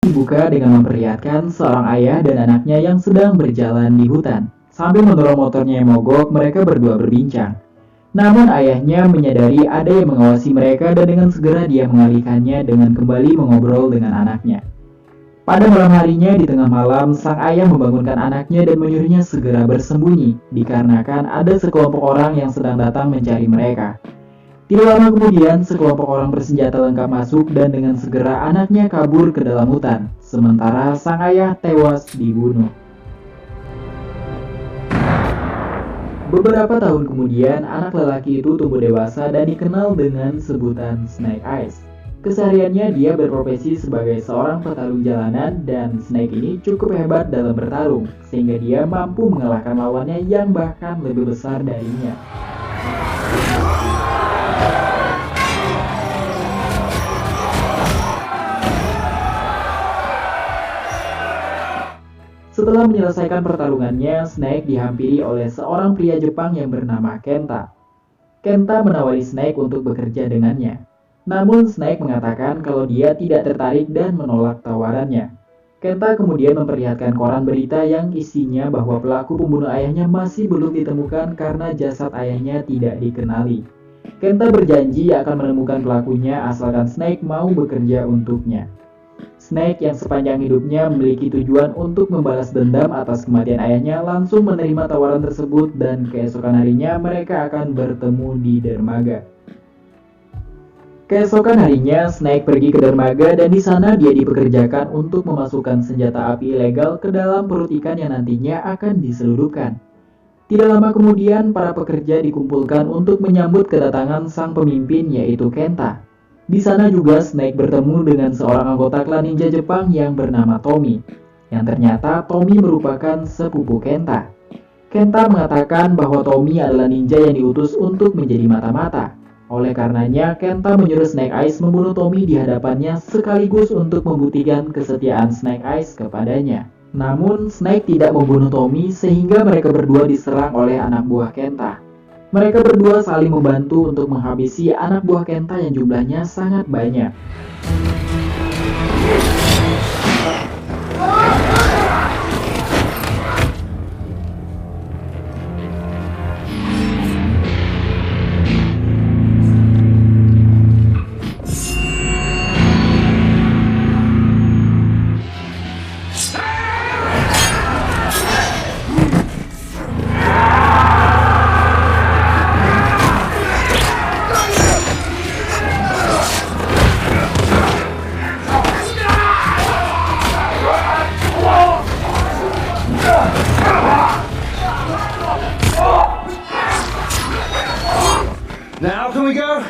Dibuka dengan memperlihatkan seorang ayah dan anaknya yang sedang berjalan di hutan. Sambil mendorong motornya yang mogok, mereka berdua berbincang. Namun ayahnya menyadari ada yang mengawasi mereka dan dengan segera dia mengalihkannya dengan kembali mengobrol dengan anaknya. Pada malam harinya di tengah malam, sang ayah membangunkan anaknya dan menyuruhnya segera bersembunyi, dikarenakan ada sekelompok orang yang sedang datang mencari mereka. Tidak lama kemudian, sekelompok orang bersenjata lengkap masuk dan dengan segera anaknya kabur ke dalam hutan, sementara sang ayah tewas dibunuh. Beberapa tahun kemudian, anak lelaki itu tumbuh dewasa dan dikenal dengan sebutan Snake Eyes. Kesehariannya dia berprofesi sebagai seorang petarung jalanan dan Snake ini cukup hebat dalam bertarung, sehingga dia mampu mengalahkan lawannya yang bahkan lebih besar darinya. Setelah menyelesaikan pertarungannya, Snake dihampiri oleh seorang pria Jepang yang bernama Kenta. Kenta menawari Snake untuk bekerja dengannya. Namun Snake mengatakan kalau dia tidak tertarik dan menolak tawarannya. Kenta kemudian memperlihatkan koran berita yang isinya bahwa pelaku pembunuh ayahnya masih belum ditemukan karena jasad ayahnya tidak dikenali. Kenta berjanji akan menemukan pelakunya asalkan Snake mau bekerja untuknya. Snake yang sepanjang hidupnya memiliki tujuan untuk membalas dendam atas kematian ayahnya langsung menerima tawaran tersebut dan keesokan harinya mereka akan bertemu di dermaga. Keesokan harinya, Snake pergi ke dermaga dan di sana dia dipekerjakan untuk memasukkan senjata api ilegal ke dalam perut ikan yang nantinya akan diselundupkan. Tidak lama kemudian, para pekerja dikumpulkan untuk menyambut kedatangan sang pemimpin yaitu Kenta. Di sana juga Snake bertemu dengan seorang anggota klan ninja Jepang yang bernama Tommy. Yang ternyata Tommy merupakan sepupu Kenta. Kenta mengatakan bahwa Tommy adalah ninja yang diutus untuk menjadi mata-mata. Oleh karenanya, Kenta menyuruh Snake Eyes membunuh Tommy di hadapannya sekaligus untuk membuktikan kesetiaan Snake Eyes kepadanya. Namun, Snake tidak membunuh Tommy sehingga mereka berdua diserang oleh anak buah Kenta. Mereka berdua saling membantu untuk menghabisi anak buah Kenta yang jumlahnya sangat banyak. Now can we go?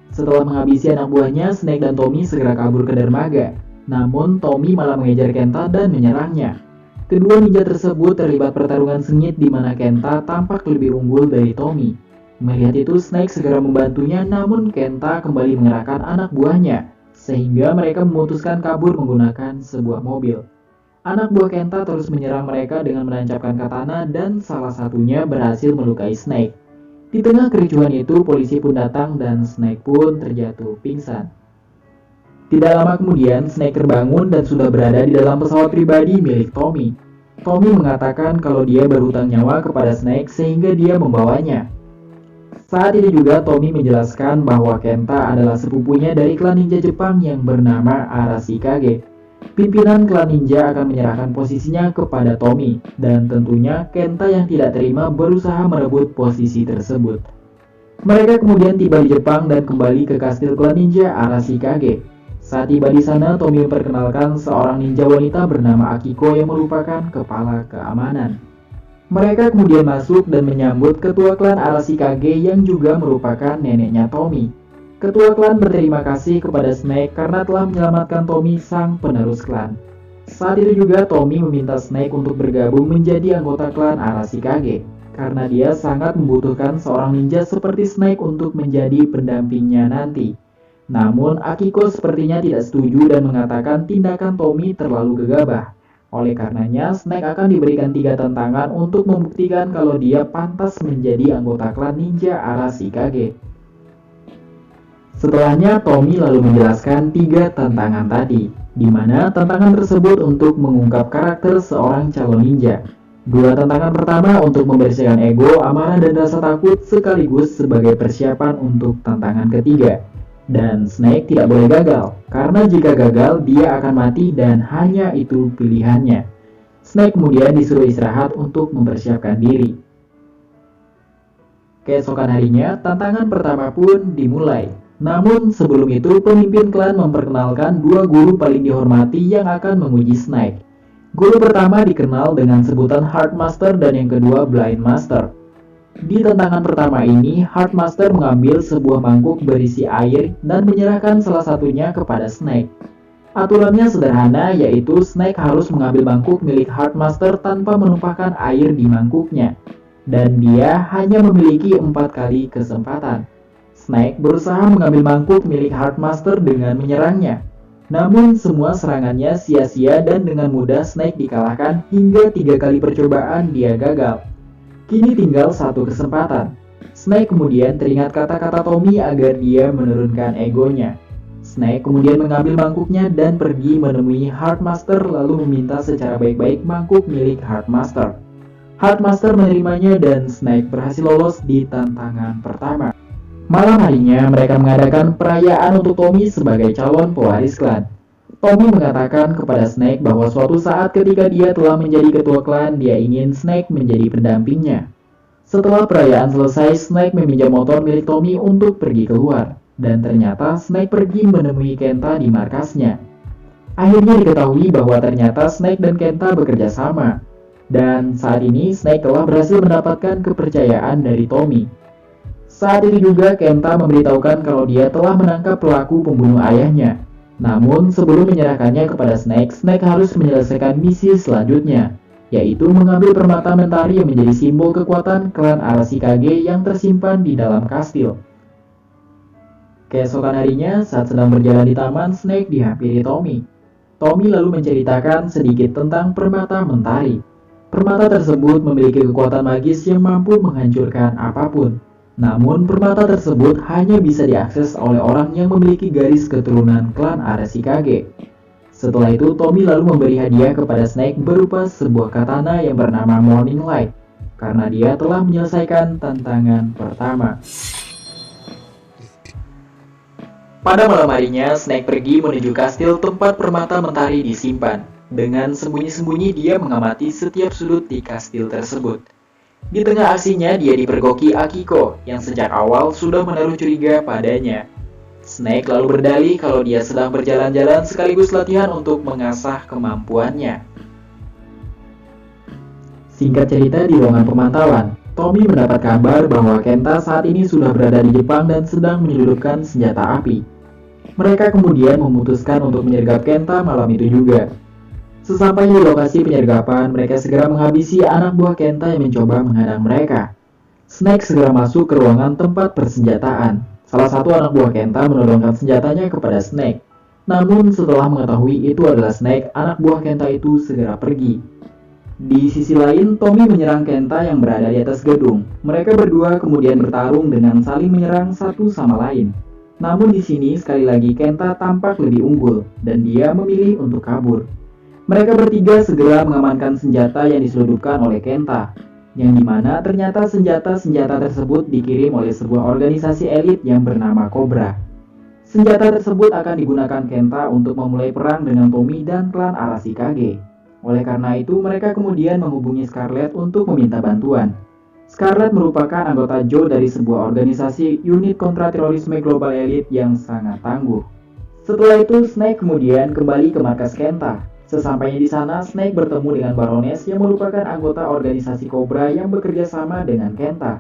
Setelah menghabisi anak buahnya, Snake dan Tommy segera kabur ke dermaga. Namun, Tommy malah mengejar Kenta dan menyerangnya. Kedua ninja tersebut terlibat pertarungan sengit di mana Kenta tampak lebih unggul dari Tommy. Melihat itu, Snake segera membantunya, namun Kenta kembali mengerahkan anak buahnya, sehingga mereka memutuskan kabur menggunakan sebuah mobil. Anak buah Kenta terus menyerang mereka dengan menancapkan katana dan salah satunya berhasil melukai Snake. Di tengah kericuhan itu, polisi pun datang dan Snake pun terjatuh pingsan. Tidak lama kemudian, Snake terbangun dan sudah berada di dalam pesawat pribadi milik Tommy. Tommy mengatakan kalau dia berhutang nyawa kepada Snake sehingga dia membawanya. Saat itu juga Tommy menjelaskan bahwa Kenta adalah sepupunya dari klan ninja Jepang yang bernama Arashikage. Pimpinan klan ninja akan menyerahkan posisinya kepada Tommy, dan tentunya Kenta yang tidak terima berusaha merebut posisi tersebut. Mereka kemudian tiba di Jepang dan kembali ke kastil klan ninja Arashikage. Saat tiba di sana, Tommy memperkenalkan seorang ninja wanita bernama Akiko yang merupakan kepala keamanan. Mereka kemudian masuk dan menyambut ketua klan Arashikage yang juga merupakan neneknya Tommy. Ketua klan berterima kasih kepada Snake karena telah menyelamatkan Tommy, sang penerus klan. Saat itu juga Tommy meminta Snake untuk bergabung menjadi anggota klan Arashikage, karena dia sangat membutuhkan seorang ninja seperti Snake untuk menjadi pendampingnya nanti. Namun Akiko sepertinya tidak setuju dan mengatakan tindakan Tommy terlalu gegabah. Oleh karenanya, Snake akan diberikan 3 tantangan untuk membuktikan kalau dia pantas menjadi anggota klan ninja Arashikage. Setelahnya, Tommy lalu menjelaskan 3 tantangan tadi, di mana tantangan tersebut untuk mengungkap karakter seorang calon ninja. 2 tantangan pertama untuk membersihkan ego, amarah, dan rasa takut sekaligus sebagai persiapan untuk tantangan ketiga. Dan Snake tidak boleh gagal, karena jika gagal dia akan mati dan hanya itu pilihannya. Snake kemudian disuruh istirahat untuk mempersiapkan diri. Keesokan harinya, tantangan pertama pun dimulai. Namun sebelum itu, pemimpin klan memperkenalkan 2 guru paling dihormati yang akan menguji Snake. Guru pertama dikenal dengan sebutan Heart Master dan yang kedua Blind Master. Di tantangan pertama ini, Heart Master mengambil sebuah mangkuk berisi air dan menyerahkan salah satunya kepada Snake. Aturannya sederhana, yaitu Snake harus mengambil mangkuk milik Heart Master tanpa menumpahkan air di mangkuknya. Dan dia hanya memiliki 4 kali kesempatan. Snake berusaha mengambil mangkuk milik Heart Master dengan menyerangnya. Namun semua serangannya sia-sia dan dengan mudah Snake dikalahkan hingga 3 kali percobaan dia gagal. Kini tinggal 1 kesempatan. Snake kemudian teringat kata-kata Tommy agar dia menurunkan egonya. Snake kemudian mengambil mangkuknya dan pergi menemui Heart Master lalu meminta secara baik-baik mangkuk milik Heart Master. Heart Master menerimanya dan Snake berhasil lolos di tantangan pertama. Malam harinya mereka mengadakan perayaan untuk Tommy sebagai calon pewaris klan. Tommy mengatakan kepada Snake bahwa suatu saat ketika dia telah menjadi ketua klan, dia ingin Snake menjadi pendampingnya. Setelah perayaan selesai, Snake meminjam motor milik Tommy untuk pergi keluar. Dan ternyata Snake pergi menemui Kenta di markasnya. Akhirnya diketahui bahwa ternyata Snake dan Kenta bekerja sama. Dan saat ini Snake telah berhasil mendapatkan kepercayaan dari Tommy. Saat itu juga Kenta memberitahukan kalau dia telah menangkap pelaku pembunuh ayahnya. Namun sebelum menyerahkannya kepada Snake, Snake harus menyelesaikan misi selanjutnya, yaitu mengambil permata mentari yang menjadi simbol kekuatan klan Arashikage yang tersimpan di dalam kastil. Keesokan harinya, saat sedang berjalan di taman, Snake dihampiri Tommy. Tommy lalu menceritakan sedikit tentang permata mentari. Permata tersebut memiliki kekuatan magis yang mampu menghancurkan apapun. Namun, permata tersebut hanya bisa diakses oleh orang yang memiliki garis keturunan klan Arashikage. Setelah itu, Tommy lalu memberi hadiah kepada Snake berupa sebuah katana yang bernama Morning Light, karena dia telah menyelesaikan tantangan pertama. Pada malam harinya, Snake pergi menuju kastil tempat permata mentari disimpan. Dengan sembunyi-sembunyi dia mengamati setiap sudut di kastil tersebut. Di tengah aksinya, dia dipergoki Akiko yang sejak awal sudah menaruh curiga padanya. Snake lalu berdalih kalau dia sedang berjalan-jalan sekaligus latihan untuk mengasah kemampuannya. Singkat cerita, di ruangan pemantauan, Tommy mendapat kabar bahwa Kenta saat ini sudah berada di Jepang dan sedang menyelundupkan senjata api. Mereka kemudian memutuskan untuk menyergap Kenta malam itu juga. Sesampainya di lokasi penyergapan, mereka segera menghabisi anak buah Kenta yang mencoba menghadang mereka. Snake segera masuk ke ruangan tempat persenjataan. Salah satu anak buah Kenta menodongkan senjatanya kepada Snake. Namun setelah mengetahui itu adalah Snake, anak buah Kenta itu segera pergi. Di sisi lain, Tommy menyerang Kenta yang berada di atas gedung. Mereka berdua kemudian bertarung dengan saling menyerang satu sama lain. Namun di sini sekali lagi Kenta tampak lebih unggul dan dia memilih untuk kabur. Mereka bertiga segera mengamankan senjata yang diselundupkan oleh Kenta, yang dimana ternyata senjata-senjata tersebut dikirim oleh sebuah organisasi elit yang bernama Cobra. Senjata tersebut akan digunakan Kenta untuk memulai perang dengan Tommy dan klan Arashikage. Oleh karena itu, mereka kemudian menghubungi Scarlet untuk meminta bantuan. Scarlet merupakan anggota Joe dari sebuah organisasi unit kontraterorisme global elit yang sangat tangguh. Setelah itu, Snake kemudian kembali ke markas Kenta. Sesampainya di sana, Snake bertemu dengan Baroness yang merupakan anggota organisasi Cobra yang bekerja sama dengan Kenta.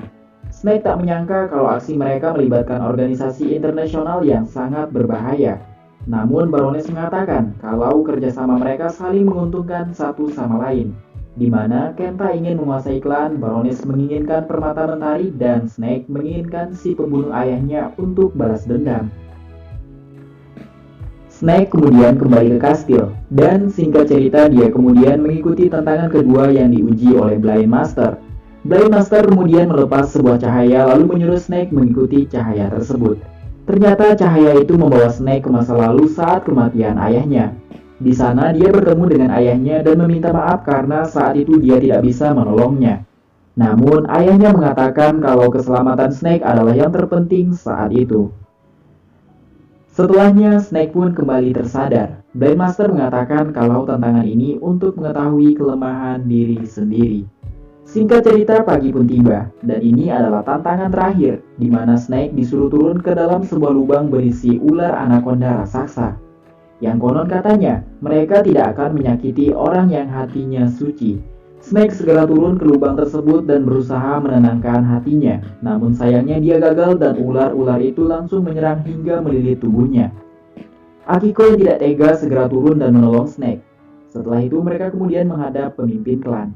Snake tak menyangka kalau aksi mereka melibatkan organisasi internasional yang sangat berbahaya. Namun Baroness mengatakan kalau kerjasama mereka saling menguntungkan satu sama lain. Di mana Kenta ingin menguasai klan, Baroness menginginkan permata mentari, dan Snake menginginkan si pembunuh ayahnya untuk balas dendam. Snake kemudian kembali ke kastil, dan singkat cerita dia kemudian mengikuti tantangan kedua yang diuji oleh Blind Master. Blind Master kemudian melepas sebuah cahaya lalu menyuruh Snake mengikuti cahaya tersebut. Ternyata cahaya itu membawa Snake ke masa lalu saat kematian ayahnya. Di sana dia bertemu dengan ayahnya dan meminta maaf karena saat itu dia tidak bisa menolongnya. Namun ayahnya mengatakan kalau keselamatan Snake adalah yang terpenting saat itu. Setelahnya Snake pun kembali tersadar. Blade Master mengatakan kalau tantangan ini untuk mengetahui kelemahan diri sendiri. Singkat cerita, pagi pun tiba, dan ini adalah tantangan terakhir, di mana Snake disuruh turun ke dalam sebuah lubang berisi ular anaconda raksasa. Yang konon katanya, mereka tidak akan menyakiti orang yang hatinya suci. Snake segera turun ke lubang tersebut dan berusaha menenangkan hatinya. Namun sayangnya dia gagal dan ular-ular itu langsung menyerang hingga melilit tubuhnya. Akiko yang tidak tega segera turun dan menolong Snake. Setelah itu mereka kemudian menghadap pemimpin klan.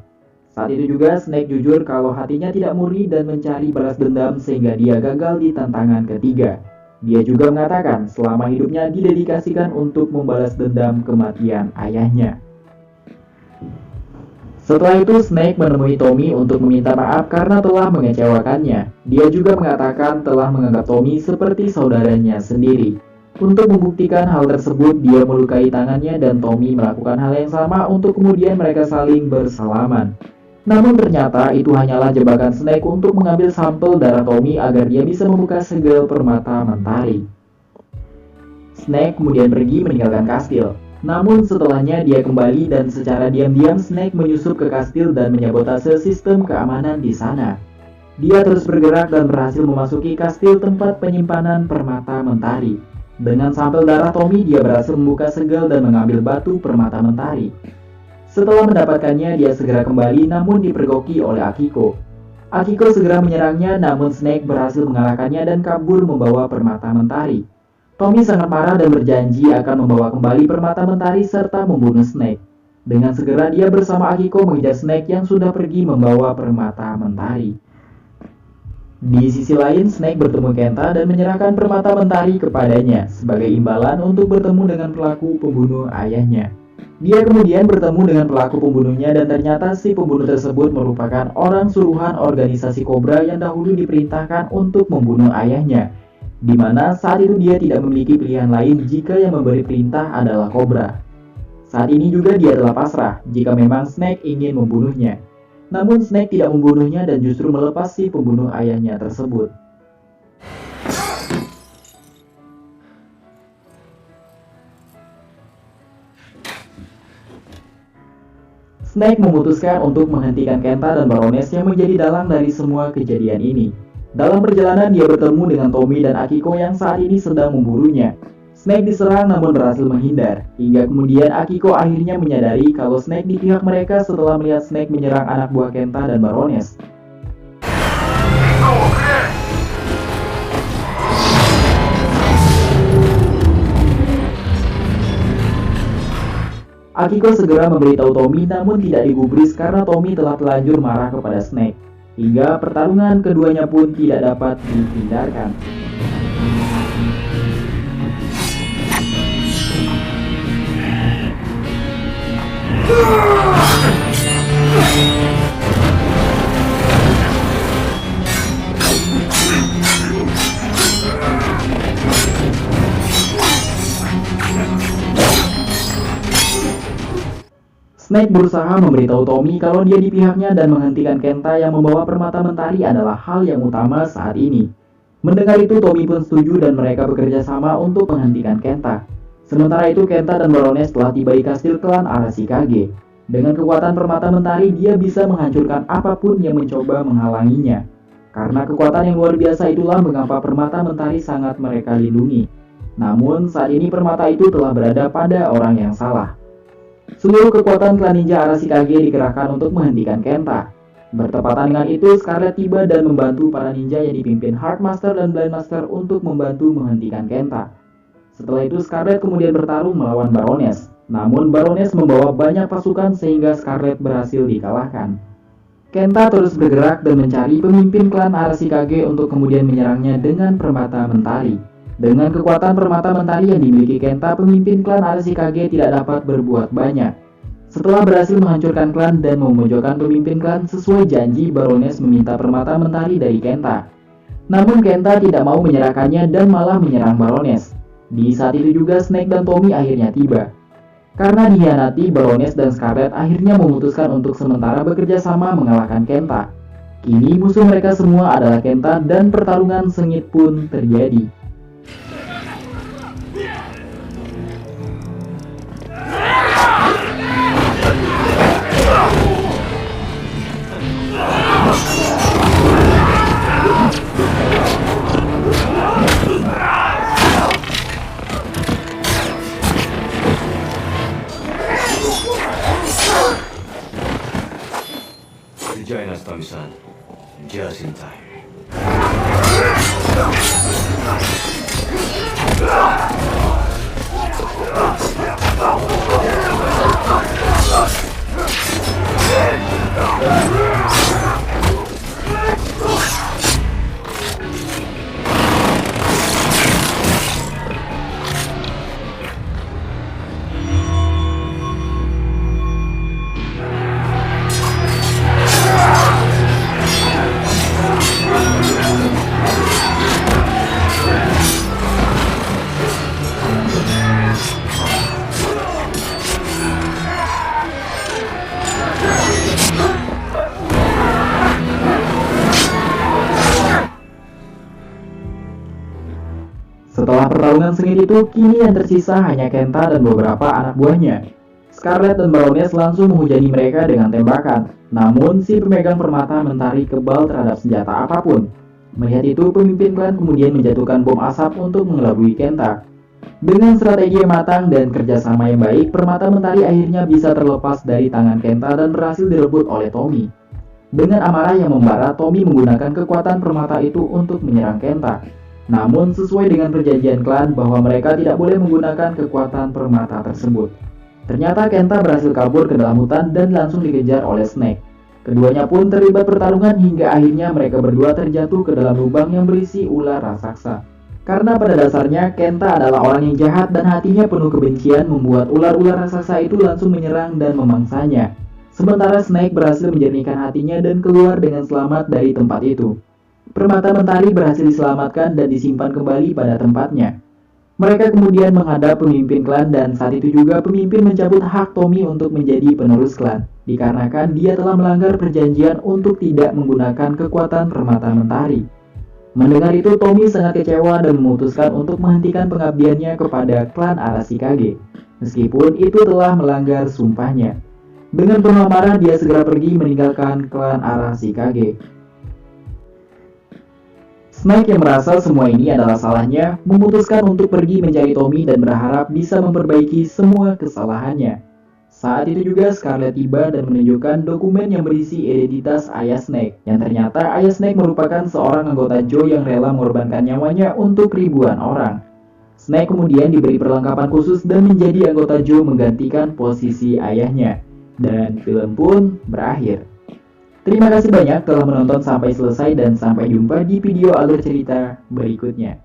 Saat itu juga Snake jujur kalau hatinya tidak murni dan mencari balas dendam sehingga dia gagal di tantangan ketiga. Dia juga mengatakan selama hidupnya didedikasikan untuk membalas dendam kematian ayahnya. Setelah itu Snake menemui Tommy untuk meminta maaf karena telah mengecewakannya. Dia juga mengatakan telah menganggap Tommy seperti saudaranya sendiri. Untuk membuktikan hal tersebut, dia melukai tangannya dan Tommy melakukan hal yang sama untuk kemudian mereka saling bersalaman. Namun ternyata itu hanyalah jebakan Snake untuk mengambil sampel darah Tommy agar dia bisa membuka segel permata mentari. Snake kemudian pergi meninggalkan kastil. Namun setelahnya dia kembali dan secara diam-diam Snake menyusup ke kastil dan menyabotase sistem keamanan di sana. Dia terus bergerak dan berhasil memasuki kastil tempat penyimpanan permata mentari. Dengan sampel darah Tommy, dia berhasil membuka segel dan mengambil batu permata mentari. Setelah mendapatkannya, dia segera kembali namun dipergoki oleh Akiko. Akiko segera menyerangnya namun Snake berhasil mengalahkannya dan kabur membawa permata mentari. Tommy sangat marah dan berjanji akan membawa kembali permata mentari serta membunuh Snake. Dengan segera dia bersama Akiko mengejar Snake yang sudah pergi membawa permata mentari. Di sisi lain, Snake bertemu Kenta dan menyerahkan permata mentari kepadanya sebagai imbalan untuk bertemu dengan pelaku pembunuh ayahnya. Dia kemudian bertemu dengan pelaku pembunuhnya dan ternyata si pembunuh tersebut merupakan orang suruhan organisasi Cobra yang dahulu diperintahkan untuk membunuh ayahnya, di mana saat itu dia tidak memiliki pilihan lain jika yang memberi perintah adalah Cobra. Saat ini juga dia telah pasrah jika memang Snake ingin membunuhnya. Namun Snake tidak membunuhnya dan justru melepas si pembunuh ayahnya tersebut. Snake memutuskan untuk menghentikan Kenta dan Baroness yang menjadi dalang dari semua kejadian ini. Dalam perjalanan dia bertemu dengan Tommy dan Akiko yang saat ini sedang memburunya. Snake diserang namun berhasil menghindar, hingga kemudian Akiko akhirnya menyadari kalau Snake di pihak mereka setelah melihat Snake menyerang anak buah Kenta dan Baroness. Akiko segera memberitahu Tommy namun tidak digubris karena Tommy telah telanjur marah kepada Snake. Hingga pertarungan keduanya pun tidak dapat dihindarkan. Snake berusaha memberitahu Tommy kalau dia di pihaknya dan menghentikan Kenta yang membawa permata mentari adalah hal yang utama saat ini. Mendengar itu Tommy pun setuju dan mereka bekerja sama untuk menghentikan Kenta. Sementara itu Kenta dan Baroness telah tiba di kastil klan Arashikage. Dengan kekuatan permata mentari dia bisa menghancurkan apapun yang mencoba menghalanginya. Karena kekuatan yang luar biasa itulah mengapa permata mentari sangat mereka lindungi. Namun saat ini permata itu telah berada pada orang yang salah. Seluruh kekuatan klan ninja Arashikage dikerahkan untuk menghentikan Kenta. Bertepatan dengan itu, Scarlet tiba dan membantu para ninja yang dipimpin Heartmaster dan Blindmaster untuk membantu menghentikan Kenta. Setelah itu, Scarlet kemudian bertarung melawan Baroness. Namun Baroness membawa banyak pasukan sehingga Scarlet berhasil dikalahkan. Kenta terus bergerak dan mencari pemimpin klan Arashikage untuk kemudian menyerangnya dengan permata mentari. Dengan kekuatan permata mentari yang dimiliki Kenta, pemimpin klan Arashikage tidak dapat berbuat banyak. Setelah berhasil menghancurkan klan dan memojokkan pemimpin klan, sesuai janji Baroness meminta permata mentari dari Kenta. Namun Kenta tidak mau menyerahkannya dan malah menyerang Baroness. Di saat itu juga Snake dan Tommy akhirnya tiba. Karena dikhianati, Baroness dan Scarlet akhirnya memutuskan untuk sementara bekerja sama mengalahkan Kenta. Kini musuh mereka semua adalah Kenta dan pertarungan sengit pun terjadi. Join us, Tommy-san. Just in time. Setelah pertarungan sengit itu, kini yang tersisa hanya Kenta dan beberapa anak buahnya. Scarlet dan Baroness langsung menghujani mereka dengan tembakan. Namun, si pemegang permata mentari kebal terhadap senjata apapun. Melihat itu, pemimpin klan kemudian menjatuhkan bom asap untuk mengelabui Kenta. Dengan strategi yang matang dan kerjasama yang baik, permata mentari akhirnya bisa terlepas dari tangan Kenta dan berhasil direbut oleh Tommy. Dengan amarah yang membara, Tommy menggunakan kekuatan permata itu untuk menyerang Kenta. Namun sesuai dengan perjanjian klan bahwa mereka tidak boleh menggunakan kekuatan permata tersebut. Ternyata Kenta berhasil kabur ke dalam hutan dan langsung dikejar oleh Snake. Keduanya pun terlibat pertarungan hingga akhirnya mereka berdua terjatuh ke dalam lubang yang berisi ular raksasa. Karena pada dasarnya Kenta adalah orang yang jahat dan hatinya penuh kebencian, membuat ular-ular raksasa itu langsung menyerang dan memangsanya. Sementara Snake berhasil menjernihkan hatinya dan keluar dengan selamat dari tempat itu. Permata mentari berhasil diselamatkan dan disimpan kembali pada tempatnya. Mereka kemudian menghadap pemimpin klan dan saat itu juga pemimpin mencabut hak Tommy untuk menjadi penerus klan, dikarenakan dia telah melanggar perjanjian untuk tidak menggunakan kekuatan permata mentari. Mendengar itu, Tommy sangat kecewa dan memutuskan untuk menghentikan pengabdiannya kepada klan Arashikage, meskipun itu telah melanggar sumpahnya. Dengan penuh amarah, dia segera pergi meninggalkan klan Arashikage. Snake yang merasa semua ini adalah salahnya, memutuskan untuk pergi mencari Tommy dan berharap bisa memperbaiki semua kesalahannya. Saat itu juga Scarlet tiba dan menunjukkan dokumen yang berisi identitas ayah Snake, yang ternyata ayah Snake merupakan seorang anggota Joe yang rela mengorbankan nyawanya untuk ribuan orang. Snake kemudian diberi perlengkapan khusus dan menjadi anggota Joe menggantikan posisi ayahnya. Dan film pun berakhir. Terima kasih banyak telah menonton sampai selesai dan sampai jumpa di video alur cerita berikutnya.